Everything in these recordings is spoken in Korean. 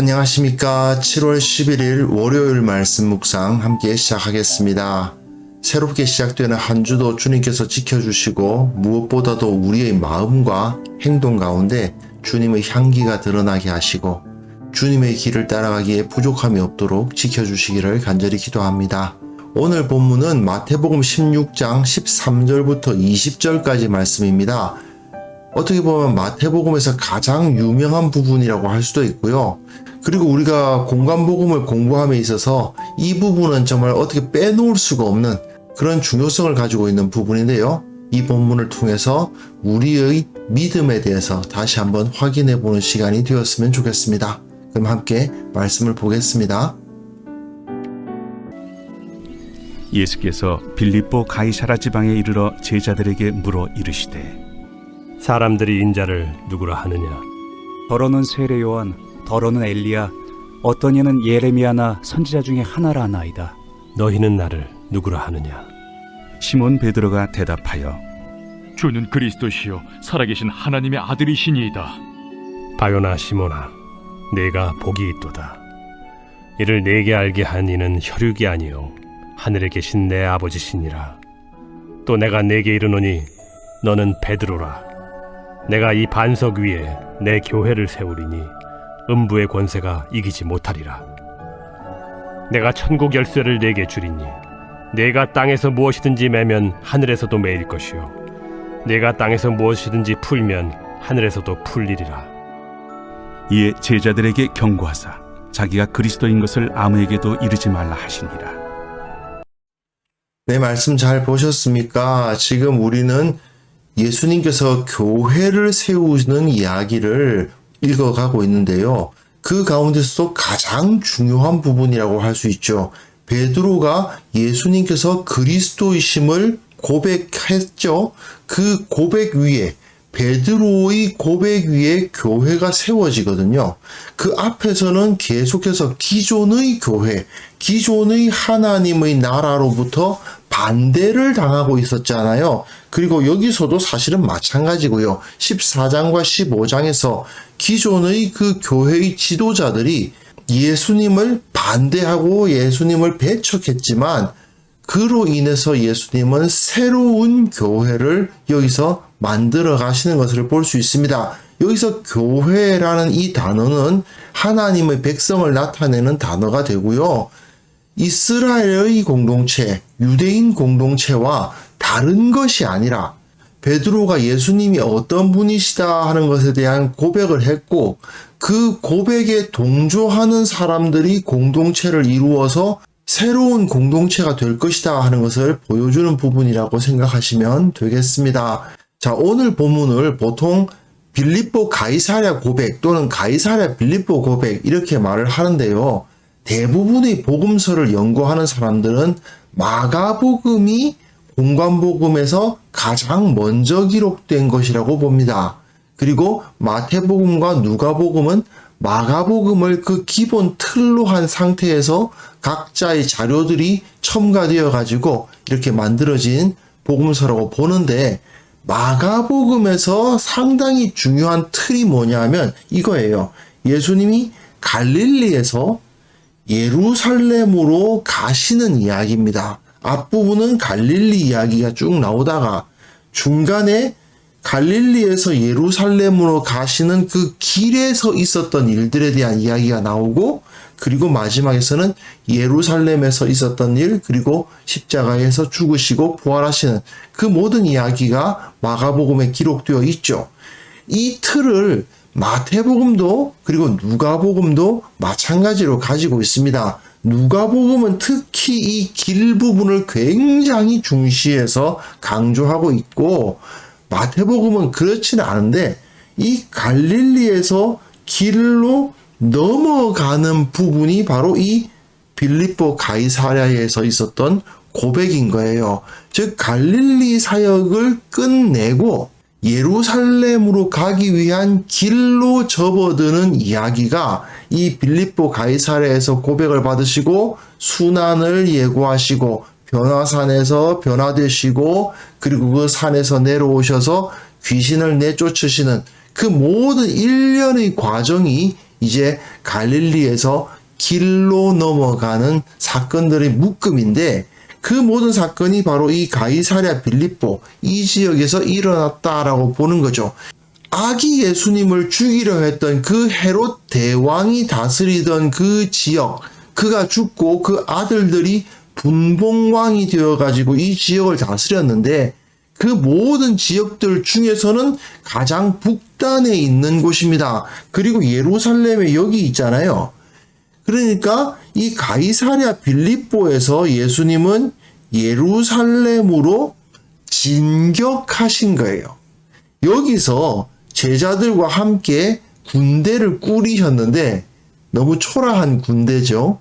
안녕하십니까. 7월 11일 월요일 말씀 묵상 함께 시작하겠습니다. 새롭게 시작되는 한 주도 주님께서 지켜주시고 무엇보다도 우리의 마음과 행동 가운데 주님의 향기가 드러나게 하시고 주님의 길을 따라가기에 부족함이 없도록 지켜주시기를 간절히 기도합니다. 오늘 본문은 마태복음 16장 13절부터 20절까지 말씀입니다. 어떻게 보면 마태복음에서 가장 유명한 부분이라고 할 수도 있고요. 그리고 우리가 공간복음을 공부함에 있어서 이 부분은 정말 어떻게 빼놓을 수가 없는 그런 중요성을 가지고 있는 부분인데요. 이 본문을 통해서 우리의 믿음에 대해서 다시 한번 확인해 보는 시간이 되었으면 좋겠습니다. 그럼 함께 말씀을 보겠습니다. 예수께서 빌립보 가이사라 지방에 이르러 제자들에게 물어 이르시되 사람들이 인자를 누구라 하느냐? 더러는 세례 요한, 더러는 엘리야, 어떤 이는 예레미야나 선지자 중에 하나라 하나이다. 너희는 나를 누구라 하느냐? 시몬 베드로가 대답하여 주는 그리스도시요 살아계신 하나님의 아들이시니이다. 바요나 시몬아, 내가 복이 있도다. 이를 내게 알게 한 이는 혈육이 아니요 하늘에 계신 내 아버지시니라. 또 내가 내게 이르노니 너는 베드로라. 내가 이 반석 위에 내 교회를 세우리니 음부의 권세가 이기지 못하리라. 내가 천국 열쇠를 내게 주리니 내가 땅에서 무엇이든지 매면 하늘에서도 매일 것이요 내가 땅에서 무엇이든지 풀면 하늘에서도 풀리리라. 이에 제자들에게 경고하사 자기가 그리스도인 것을 아무에게도 이르지 말라 하시니라. 네, 말씀 잘 보셨습니까? 지금 우리는 예수님께서 교회를 세우는 이야기를 읽어가고 있는데요. 그 가운데서도 가장 중요한 부분이라고 할 수 있죠. 베드로가 예수님께서 그리스도이심을 고백했죠. 그 고백 위에, 베드로의 고백 위에 교회가 세워지거든요. 그 앞에서는 계속해서 기존의 교회, 기존의 하나님의 나라로부터 반대를 당하고 있었잖아요. 그리고 여기서도 사실은 마찬가지고요. 14장과 15장에서 기존의 그 교회의 지도자들이 예수님을 반대하고 예수님을 배척했지만 그로 인해서 예수님은 새로운 교회를 여기서 만들어 가시는 것을 볼 수 있습니다. 여기서 교회라는 이 단어는 하나님의 백성을 나타내는 단어가 되고요. 이스라엘의 공동체, 유대인 공동체와 다른 것이 아니라 베드로가 예수님이 어떤 분이시다 하는 것에 대한 고백을 했고 그 고백에 동조하는 사람들이 공동체를 이루어서 새로운 공동체가 될 것이다 하는 것을 보여주는 부분이라고 생각하시면 되겠습니다. 자, 오늘 본문을 보통 빌립보 가이사랴 고백 또는 가이사랴 빌립보 고백 이렇게 말을 하는데요. 대부분의 복음서를 연구하는 사람들은 마가복음이 공관복음에서 가장 먼저 기록된 것이라고 봅니다. 그리고 마태복음과 누가복음은 마가복음을 그 기본 틀로 한 상태에서 각자의 자료들이 첨가되어 가지고 이렇게 만들어진 복음서라고 보는데 마가복음에서 상당히 중요한 틀이 뭐냐면 이거예요. 예수님이 갈릴리에서 예루살렘으로 가시는 이야기입니다. 앞부분은 갈릴리 이야기가 쭉 나오다가 중간에 갈릴리에서 예루살렘으로 가시는 그 길에서 있었던 일들에 대한 이야기가 나오고 그리고 마지막에서는 예루살렘에서 있었던 일 그리고 십자가에서 죽으시고 부활하시는 그 모든 이야기가 마가복음에 기록되어 있죠. 이 틀을 마태복음도 그리고 누가복음도 마찬가지로 가지고 있습니다. 누가복음은 특히 이 길 부분을 굉장히 중시해서 강조하고 있고 마태복음은 그렇지는 않은데 이 갈릴리에서 길로 넘어가는 부분이 바로 이 빌립보 가이사랴에서 있었던 고백인 거예요. 즉 갈릴리 사역을 끝내고 예루살렘으로 가기 위한 길로 접어드는 이야기가 이 빌립보 가이사랴에서 고백을 받으시고 순환을 예고하시고 변화산에서 변화되시고 그리고 그 산에서 내려오셔서 귀신을 내쫓으시는 그 모든 일련의 과정이 이제 갈릴리에서 길로 넘어가는 사건들의 묶음인데, 그 모든 사건이 바로 이 가이사랴 빌립보 이 지역에서 일어났다라고 보는 거죠. 아기 예수님을 죽이려 했던 그 헤롯 대왕이 다스리던 그 지역, 그가 죽고 그 아들들이 분봉왕이 되어가지고 이 지역을 다스렸는데, 그 모든 지역들 중에서는 가장 북단에 있는 곳입니다. 그리고 예루살렘에 여기 있잖아요. 그러니까 이 가이사랴 빌립보에서 예수님은 예루살렘으로 진격하신 거예요. 여기서 제자들과 함께 군대를 꾸리셨는데, 너무 초라한 군대죠.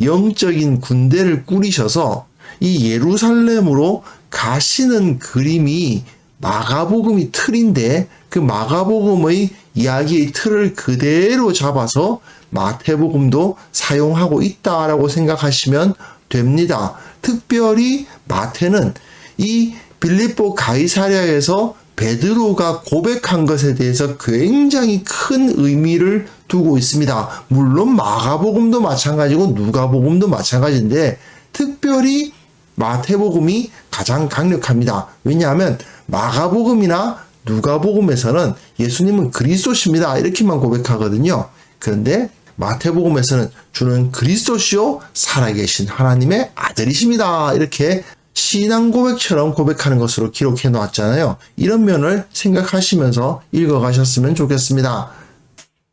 영적인 군대를 꾸리셔서 이 예루살렘으로 가시는 그림이 마가복음이 틀인데, 그 마가복음의 이야기의 틀을 그대로 잡아서 마태복음도 사용하고 있다라고 생각하시면 됩니다. 특별히 마태는 이 빌립보 가이사랴에서 베드로가 고백한 것에 대해서 굉장히 큰 의미를 두고 있습니다. 물론 마가복음도 마찬가지고 누가복음도 마찬가지인데, 특별히 마태복음이 가장 강력합니다. 왜냐하면 마가복음이나 누가복음에서는 예수님은 그리스도십니다 이렇게만 고백하거든요. 그런데 마태복음에서는 주는 그리스도시요 살아계신 하나님의 아들이십니다 이렇게 신앙 고백처럼 고백하는 것으로 기록해 놓았잖아요. 이런 면을 생각하시면서 읽어가셨으면 좋겠습니다.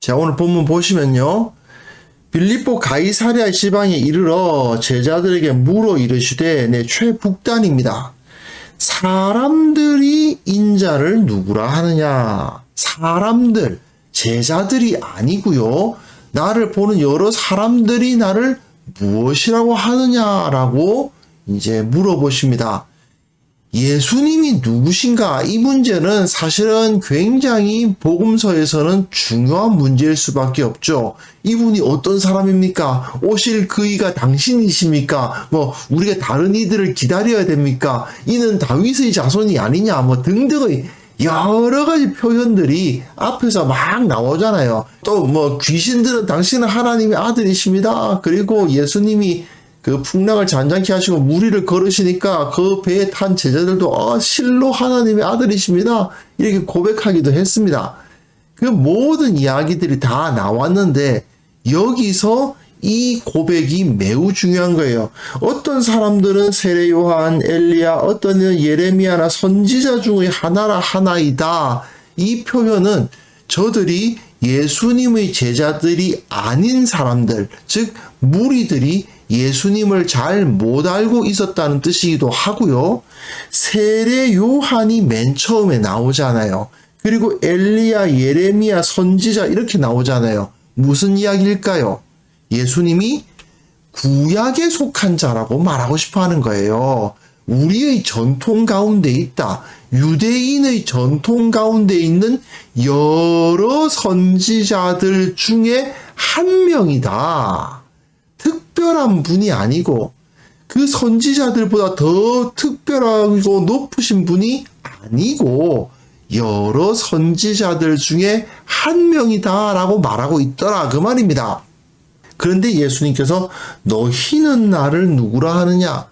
자, 오늘 본문 보시면요, 빌립보 가이사랴 지방에 이르러 제자들에게 물어 이르시되, 내 최북단입니다. 사람들이 인자를 누구라 하느냐? 사람들, 제자들이 아니고요, 나를 보는 여러 사람들이 나를 무엇이라고 하느냐라고 이제 물어보십니다. 예수님이 누구신가? 이 문제는 사실은 굉장히 복음서에서는 중요한 문제일 수밖에 없죠. 이분이 어떤 사람입니까? 오실 그이가 당신이십니까? 우리가 다른 이들을 기다려야 됩니까? 이는 다윗의 자손이 아니냐? 등등의 여러 가지 표현들이 앞에서 막 나오잖아요. 또 귀신들은 당신은 하나님의 아들이십니다. 그리고 예수님이 그 풍랑을 잔잔케 하시고 무리를 걸으시니까 그 배에 탄 제자들도 실로 하나님의 아들이십니다 이렇게 고백하기도 했습니다. 그 모든 이야기들이 다 나왔는데, 여기서 이 고백이 매우 중요한 거예요. 어떤 사람들은 세례 요한, 엘리야, 어떤 이는 예레미야나 선지자 중의 하나이다. 이 표현은 저들이 예수님의 제자들이 아닌 사람들, 즉 무리들이 예수님을 잘 못 알고 있었다는 뜻이기도 하고요. 세례 요한이 맨 처음에 나오잖아요. 그리고 엘리야, 예레미야, 선지자 이렇게 나오잖아요. 무슨 이야기일까요? 예수님이 구약에 속한 자라고 말하고 싶어 하는 거예요. 우리의 전통 가운데 있다. 유대인의 전통 가운데 있는 여러 선지자들 중에 한 명이다. 특별한 분이 아니고 그 선지자들보다 더 특별하고 높으신 분이 아니고 여러 선지자들 중에 한 명이다라고 말하고 있더라, 그 말입니다. 그런데 예수님께서 너희는 나를 누구라 하느냐?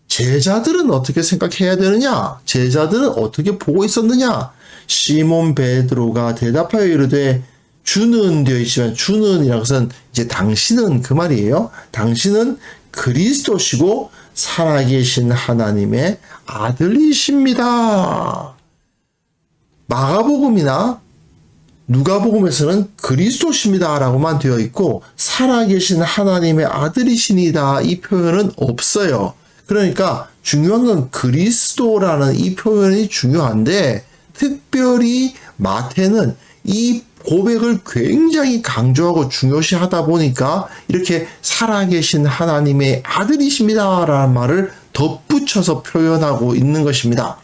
제자들은 어떻게 생각해야 되느냐? 제자들은 어떻게 보고 있었느냐? 시몬 베드로가 대답하여 이르되, 주는 되어 있지만, 주는이라는 것은 이제 당신은 그 말이에요. 당신은 그리스도시고 살아계신 하나님의 아들이십니다. 마가복음이나 누가복음에서는 그리스도십니다 라고만 되어 있고, 살아계신 하나님의 아들이시니다 이 표현은 없어요. 그러니까 중요한 건 그리스도라는 이 표현이 중요한데, 특별히 마태는 이 고백을 굉장히 강조하고 중요시하다 보니까 이렇게 살아계신 하나님의 아들이십니다 라는 말을 덧붙여서 표현하고 있는 것입니다.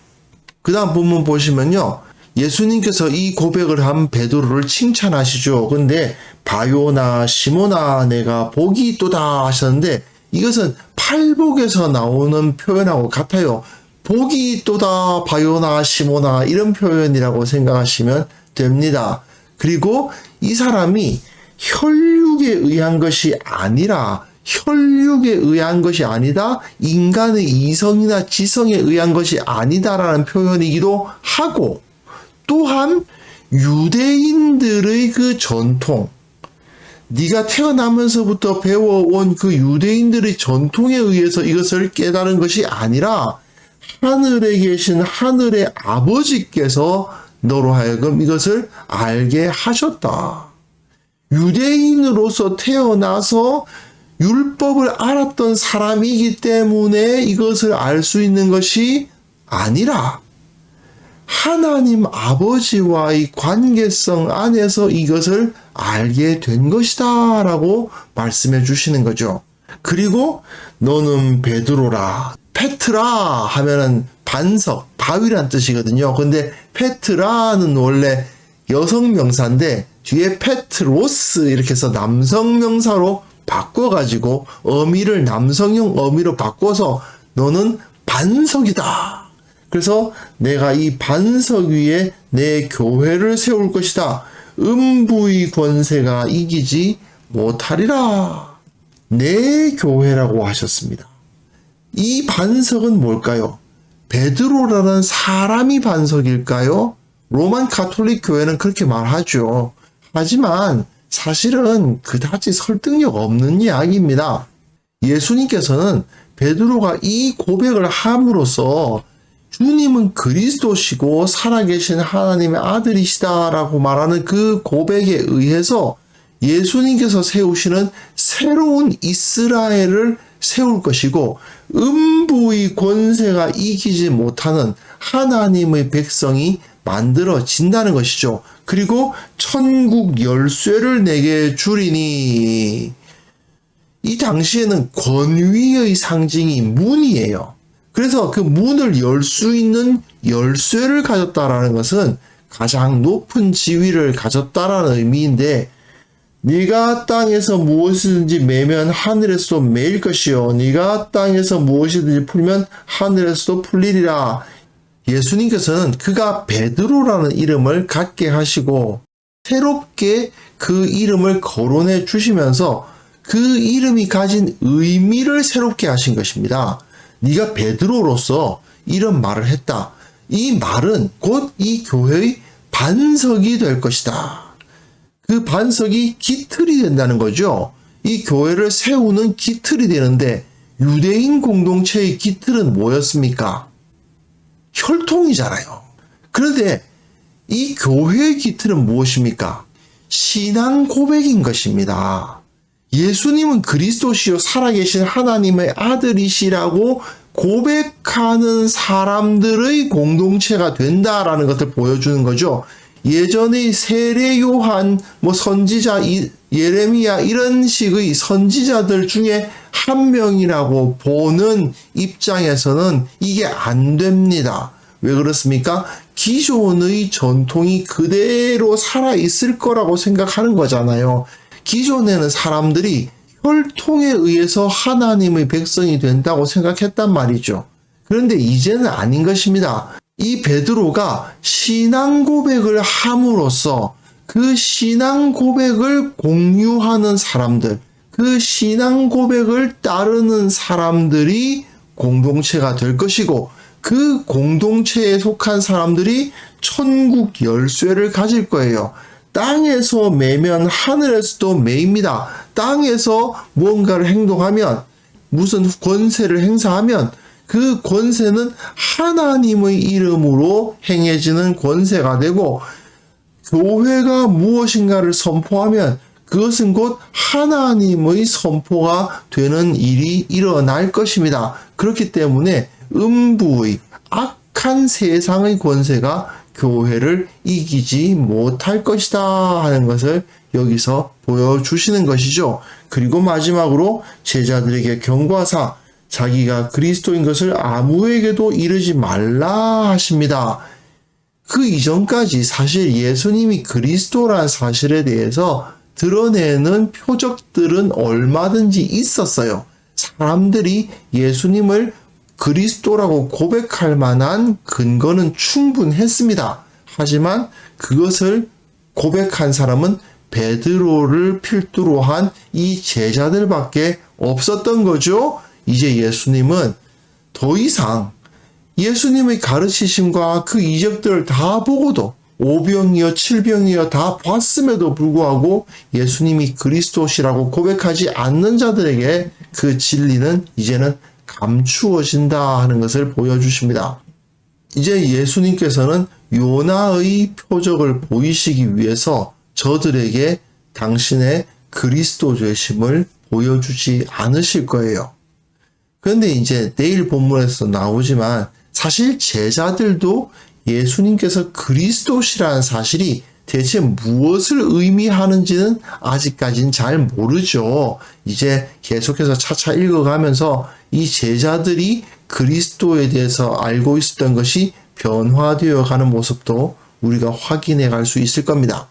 그 다음 본문 보시면요, 예수님께서 이 고백을 한 베드로를 칭찬하시죠. 근데 바요나 시모나 내가 복이 있도다 하셨는데, 이것은 팔복에서 나오는 표현하고 같아요. 복이 있도다 바요나 시모나 이런 표현이라고 생각하시면 됩니다. 그리고 이 사람이 혈육에 의한 것이 아니라 혈육에 의한 것이 아니다. 인간의 이성이나 지성에 의한 것이 아니다라는 표현이기도 하고, 또한 유대인들의 그 전통, 네가 태어나면서부터 배워온 그 유대인들의 전통에 의해서 이것을 깨달은 것이 아니라 하늘에 계신 하늘의 아버지께서 너로 하여금 이것을 알게 하셨다. 유대인으로서 태어나서 율법을 알았던 사람이기 때문에 이것을 알 수 있는 것이 아니라 하나님 아버지와의 관계성 안에서 이것을 알게 된 것이다 라고 말씀해 주시는 거죠. 그리고 너는 베드로라. 페트라 하면은 반석, 바위란 뜻이거든요. 근데 페트라는 원래 여성 명사인데 뒤에 페트로스 이렇게 해서 남성 명사로 바꿔가지고 어미를 남성형 어미로 바꿔서 너는 반석이다. 그래서 내가 이 반석 위에 내 교회를 세울 것이다. 음부의 권세가 이기지 못하리라. 내 교회라고 하셨습니다. 이 반석은 뭘까요? 베드로라는 사람이 반석일까요? 로만 가톨릭 교회는 그렇게 말하죠. 하지만 사실은 그다지 설득력 없는 이야기입니다. 예수님께서는 베드로가 이 고백을 함으로써 주님은 그리스도시고 살아계신 하나님의 아들이시다라고 말하는 그 고백에 의해서 예수님께서 세우시는 새로운 이스라엘을 세울 것이고 음부의 권세가 이기지 못하는 하나님의 백성이 만들어진다는 것이죠. 그리고 천국 열쇠를 내게 주리니, 이 당시에는 권위의 상징이 문이에요. 그래서 그 문을 열 수 있는 열쇠를 가졌다라는 것은 가장 높은 지위를 가졌다라는 의미인데, 네가 땅에서 무엇이든지 매면 하늘에서도 매일 것이요 네가 땅에서 무엇이든지 풀면 하늘에서도 풀리리라. 예수님께서는 그가 베드로라는 이름을 갖게 하시고 새롭게 그 이름을 거론해 주시면서 그 이름이 가진 의미를 새롭게 하신 것입니다. 네가 베드로로서 이런 말을 했다. 이 말은 곧 이 교회의 반석이 될 것이다. 그 반석이 기틀이 된다는 거죠. 이 교회를 세우는 기틀이 되는데 유대인 공동체의 기틀은 뭐였습니까? 혈통이잖아요. 그런데 이 교회의 기틀은 무엇입니까? 신앙 고백인 것입니다. 예수님은 그리스도시요 살아계신 하나님의 아들이시라고 고백하는 사람들의 공동체가 된다라는 것을 보여주는 거죠. 예전의 세례 요한, 선지자 예레미야 이런 식의 선지자들 중에 한 명이라고 보는 입장에서는 이게 안 됩니다. 왜 그렇습니까? 기존의 전통이 그대로 살아있을 거라고 생각하는 거잖아요. 기존에는 사람들이 혈통에 의해서 하나님의 백성이 된다고 생각했단 말이죠. 그런데 이제는 아닌 것입니다. 이 베드로가 신앙 고백을 함으로써 그 신앙 고백을 공유하는 사람들, 그 신앙 고백을 따르는 사람들이 공동체가 될 것이고 그 공동체에 속한 사람들이 천국 열쇠를 가질 거예요. 땅에서 매면 하늘에서도 매입니다. 땅에서 무언가를 행동하면, 무슨 권세를 행사하면 그 권세는 하나님의 이름으로 행해지는 권세가 되고, 교회가 무엇인가를 선포하면 그것은 곧 하나님의 선포가 되는 일이 일어날 것입니다. 그렇기 때문에 음부의 악한 세상의 권세가 교회를 이기지 못할 것이다 하는 것을 여기서 보여주시는 것이죠. 그리고 마지막으로 제자들에게 경고하사 자기가 그리스도인 것을 아무에게도 이르지 말라 하십니다. 그 이전까지 사실 예수님이 그리스도란 사실에 대해서 드러내는 표적들은 얼마든지 있었어요. 사람들이 예수님을 그리스도라고 고백할 만한 근거는 충분했습니다. 하지만 그것을 고백한 사람은 베드로를 필두로 한 이 제자들밖에 없었던 거죠. 이제 예수님은 더 이상 예수님의 가르치심과 그 이적들을 다 보고도 오병이어 칠병이어 다 봤음에도 불구하고 예수님이 그리스도시라고 고백하지 않는 자들에게 그 진리는 이제는 감추어진다 하는 것을 보여주십니다. 이제 예수님께서는 요나의 표적을 보이시기 위해서 저들에게 당신의 그리스도 되심을 보여주지 않으실 거예요. 그런데 이제 내일 본문에서 나오지만 사실 제자들도 예수님께서 그리스도시라는 사실이 대체 무엇을 의미하는지는 아직까지는 잘 모르죠. 이제 계속해서 차차 읽어가면서 이 제자들이 그리스도에 대해서 알고 있었던 것이 변화되어 가는 모습도 우리가 확인해 갈 수 있을 겁니다.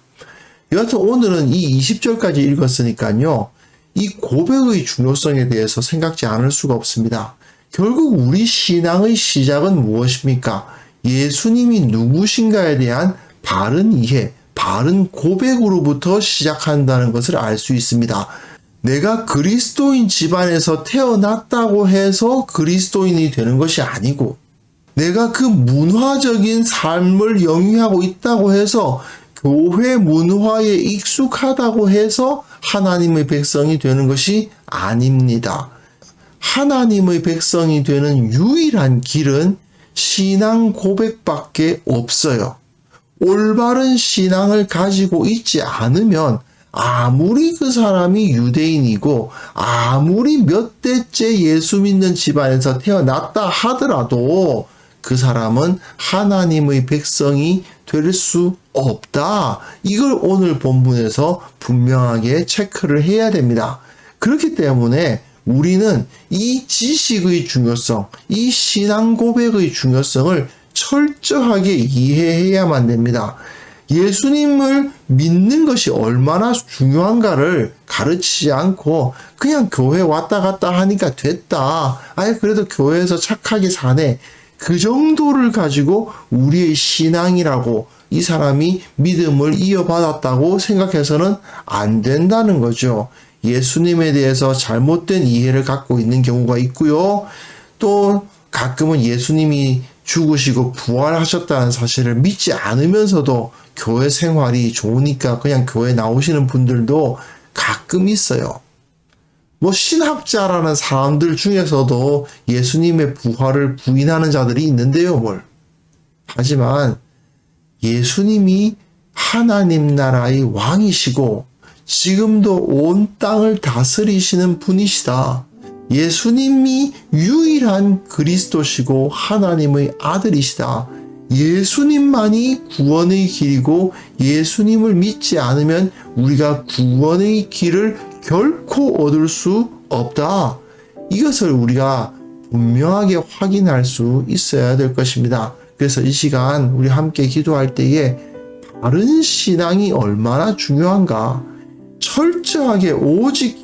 여하튼 오늘은 이 20절까지 읽었으니까요. 이 고백의 중요성에 대해서 생각지 않을 수가 없습니다. 결국 우리 신앙의 시작은 무엇입니까? 예수님이 누구신가에 대한 바른 이해, 바른 고백으로부터 시작한다는 것을 알 수 있습니다. 내가 그리스도인 집안에서 태어났다고 해서 그리스도인이 되는 것이 아니고, 내가 그 문화적인 삶을 영위하고 있다고 해서 교회 문화에 익숙하다고 해서 하나님의 백성이 되는 것이 아닙니다. 하나님의 백성이 되는 유일한 길은 신앙 고백밖에 없어요. 올바른 신앙을 가지고 있지 않으면 아무리 그 사람이 유대인이고 아무리 몇 대째 예수 믿는 집안에서 태어났다 하더라도 그 사람은 하나님의 백성이 될 수 없다. 이걸 오늘 본문에서 분명하게 체크를 해야 됩니다. 그렇기 때문에 우리는 이 지식의 중요성, 이 신앙 고백의 중요성을 철저하게 이해해야만 됩니다. 예수님을 믿는 것이 얼마나 중요한가를 가르치지 않고 그냥 교회 왔다 갔다 하니까 됐다. 아니 그래도 교회에서 착하게 사네. 그 정도를 가지고 우리의 신앙이라고 이 사람이 믿음을 이어받았다고 생각해서는 안 된다는 거죠. 예수님에 대해서 잘못된 이해를 갖고 있는 경우가 있고요. 또 가끔은 예수님이 죽으시고 부활하셨다는 사실을 믿지 않으면서도 교회 생활이 좋으니까 그냥 교회 나오시는 분들도 가끔 있어요. 뭐 신학자라는 사람들 중에서도 예수님의 부활을 부인하는 자들이 있는데요, 뭘. 하지만 예수님이 하나님 나라의 왕이시고 지금도 온 땅을 다스리시는 분이시다. 예수님이 유일한 그리스도시고 하나님의 아들이시다. 예수님만이 구원의 길이고 예수님을 믿지 않으면 우리가 구원의 길을 결코 얻을 수 없다. 이것을 우리가 분명하게 확인할 수 있어야 될 것입니다. 그래서 이 시간 우리 함께 기도할 때에 바른 신앙이 얼마나 중요한가, 철저하게 오직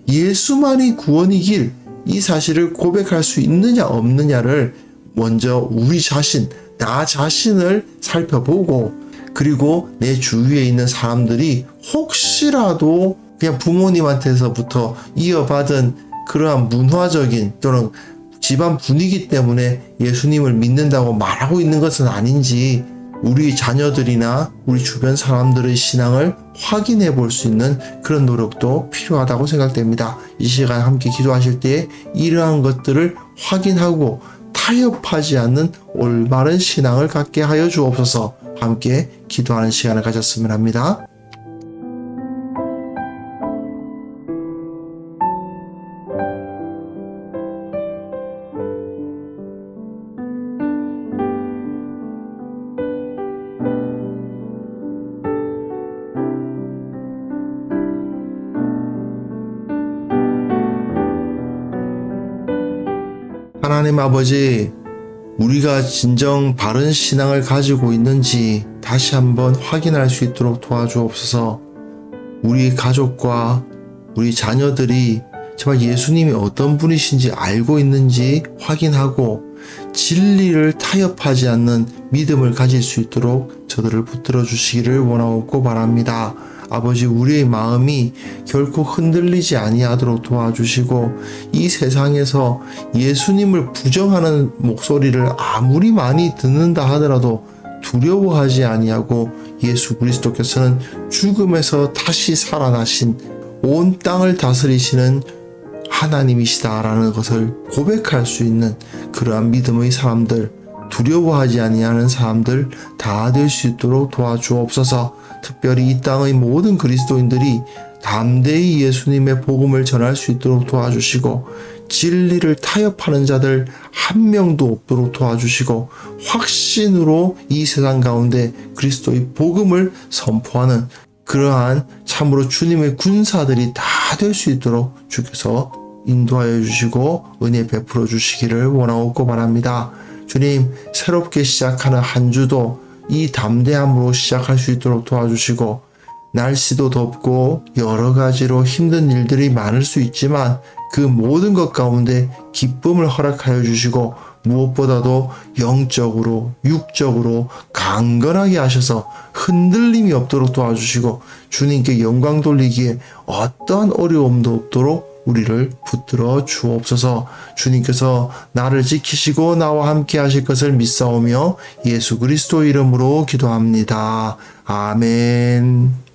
예수만이 구원의 길, 이 사실을 고백할 수 있느냐 없느냐를 먼저 우리 자신, 나 자신을 살펴보고, 그리고 내 주위에 있는 사람들이 혹시라도 그냥 부모님한테서부터 이어받은 그러한 문화적인 또는 집안 분위기 때문에 예수님을 믿는다고 말하고 있는 것은 아닌지 우리 자녀들이나 우리 주변 사람들의 신앙을 확인해 볼 수 있는 그런 노력도 필요하다고 생각됩니다. 이 시간 함께 기도하실 때 이러한 것들을 확인하고 타협하지 않는 올바른 신앙을 갖게 하여 주옵소서. 함께 기도하는 시간을 가졌으면 합니다. 하나님 아버지, 우리가 진정 바른 신앙을 가지고 있는지 다시 한번 확인할 수 있도록 도와주옵소서. 우리 가족과 우리 자녀들이 정말 예수님이 어떤 분이신지 알고 있는지 확인하고 진리를 타협하지 않는 믿음을 가질 수 있도록 저들을 붙들어 주시기를 원하고 바랍니다. 아버지, 우리의 마음이 결코 흔들리지 아니하도록 도와주시고 이 세상에서 예수님을 부정하는 목소리를 아무리 많이 듣는다 하더라도 두려워하지 아니하고 예수 그리스도께서는 죽음에서 다시 살아나신 온 땅을 다스리시는 하나님이시다라는 것을 고백할 수 있는 그러한 믿음의 사람들, 두려워하지 아니하는 사람들 다 될 수 있도록 도와주옵소서. 특별히 이 땅의 모든 그리스도인들이 담대히 예수님의 복음을 전할 수 있도록 도와주시고 진리를 타협하는 자들 한 명도 없도록 도와주시고 확신으로 이 세상 가운데 그리스도의 복음을 선포하는 그러한 참으로 주님의 군사들이 다 될 수 있도록 주께서 인도하여 주시고 은혜 베풀어 주시기를 원하고 바랍니다. 주님, 새롭게 시작하는 한 주도 이 담대함으로 시작할 수 있도록 도와주시고 날씨도 덥고 여러 가지로 힘든 일들이 많을 수 있지만 그 모든 것 가운데 기쁨을 허락하여 주시고 무엇보다도 영적으로 육적으로 강건하게 하셔서 흔들림이 없도록 도와주시고 주님께 영광 돌리기에 어떠한 어려움도 없도록 우리를 붙들어 주옵소서. 주님께서 나를 지키시고 나와 함께 하실 것을 믿사오며 예수 그리스도 이름으로 기도합니다. 아멘.